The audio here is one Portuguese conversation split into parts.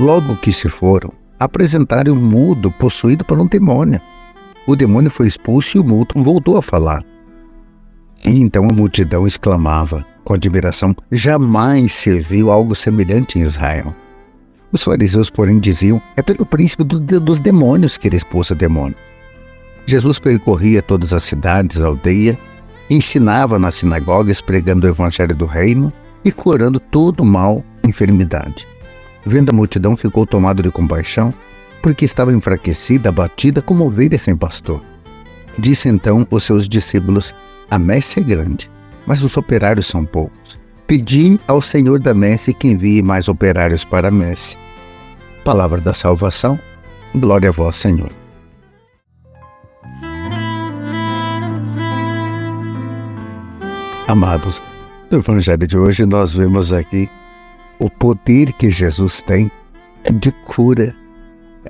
Logo que se foram, apresentaram um mudo possuído por um demônio. O demônio foi expulso e o mudo voltou a falar. E então a multidão exclamava com admiração: jamais se viu algo semelhante em Israel. Os fariseus, porém, diziam: é pelo príncipe dos demônios que ele expulsa demônio. Jesus percorria todas as cidades, aldeia, ensinava nas sinagogas, pregando o evangelho do reino e curando todo mal e enfermidade. Vendo a multidão, ficou tomado de compaixão, porque estava enfraquecida, abatida, como ovelha sem pastor. Disse então aos seus discípulos: a messe é grande, mas os operários são poucos. Pedi ao Senhor da messe que envie mais operários para a messe. Palavra da salvação, glória a vós, Senhor. Amados, no Evangelho de hoje nós vemos aqui o poder que Jesus tem de cura.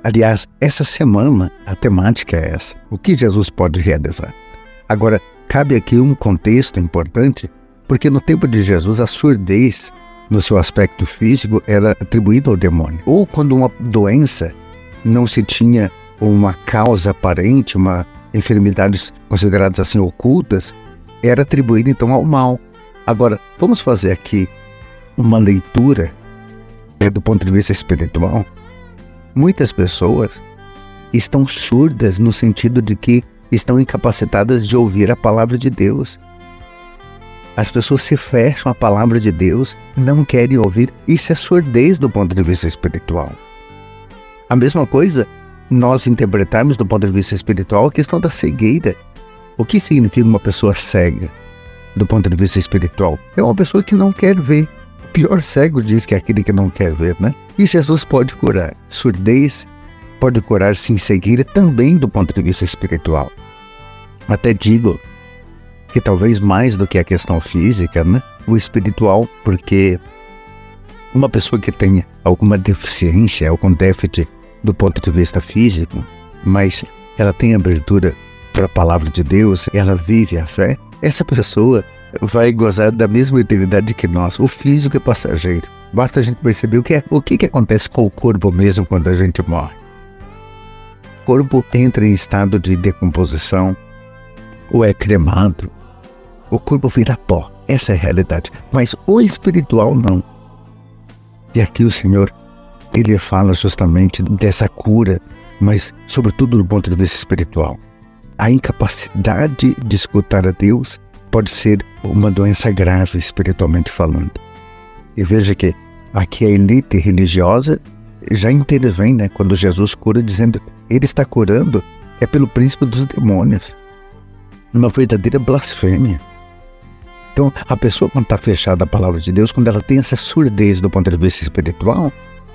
Aliás, essa semana a temática é essa: o que Jesus pode realizar. Agora, cabe aqui um contexto importante, porque no tempo de Jesus a surdez, no seu aspecto físico, era atribuída ao demônio. Ou quando uma doença não se tinha uma causa aparente, uma enfermidades consideradas assim ocultas, era atribuída então ao mal. Agora, vamos fazer aqui uma leitura do ponto de vista espiritual. Muitas pessoas estão surdas no sentido de que estão incapacitadas de ouvir a palavra de Deus. As pessoas se fecham à palavra de Deus, não querem ouvir. Isso é surdez do ponto de vista espiritual. A mesma coisa nós interpretarmos do ponto de vista espiritual a questão da cegueira. O que significa uma pessoa cega do ponto de vista espiritual? É uma pessoa que não quer ver. O pior cego diz que é aquele que não quer ver, né? E Jesus pode curar surdez, pode curar sim cegueira também do ponto de vista espiritual. Até digo que talvez mais do que a questão física, né? O espiritual, porque uma pessoa que tenha alguma deficiência, algum déficit do ponto de vista físico, mas ela tem abertura para a palavra de Deus, ela vive a fé, essa pessoa vai gozar da mesma eternidade que nós. O físico é passageiro. Basta a gente perceber o que acontece com o corpo mesmo quando a gente morre. O corpo entra em estado de decomposição, ou é cremado, o corpo vira pó. Essa é a realidade. Mas o espiritual não. E aqui o Senhor, Ele fala justamente dessa cura, mas sobretudo do ponto de vista espiritual. A incapacidade de escutar a Deus pode ser uma doença grave espiritualmente falando. E veja que aqui a elite religiosa já intervém, né, quando Jesus cura, dizendo: Ele está curando é pelo príncipe dos demônios. Uma verdadeira blasfêmia. Então, a pessoa, quando está fechada à palavra de Deus, quando ela tem essa surdez do ponto de vista espiritual,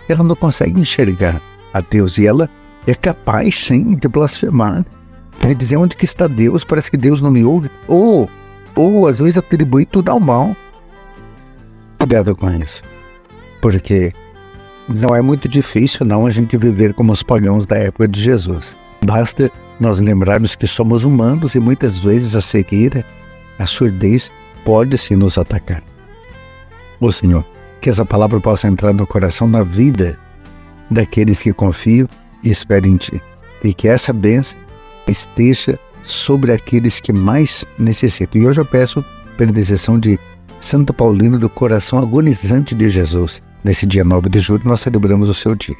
ela não consegue enxergar a Deus, e ela é capaz, sim, de blasfemar. Quer dizer, onde que está Deus? Parece que Deus não me ouve. Ou às vezes atribui tudo ao mal. Cuidado com isso. Porque não é muito difícil não a gente viver como os pagãos da época de Jesus. Basta nós lembrarmos que somos humanos e muitas vezes a cegueira, a surdez, pode sim nos atacar. Ô Senhor, que essa palavra possa entrar no coração, na vida daqueles que confiam e esperam em Ti. E que essa bênção esteja sobre aqueles que mais necessitam. E hoje eu peço pela intercessão de Santo Paulino do coração agonizante de Jesus. Nesse dia 9 de julho nós celebramos o seu dia.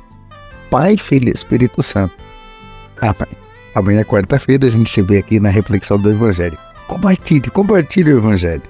Pai, Filho e Espírito Santo. Amém. Amanhã, quarta-feira, a gente se vê aqui na reflexão do Evangelho. Compartilhe o Evangelho.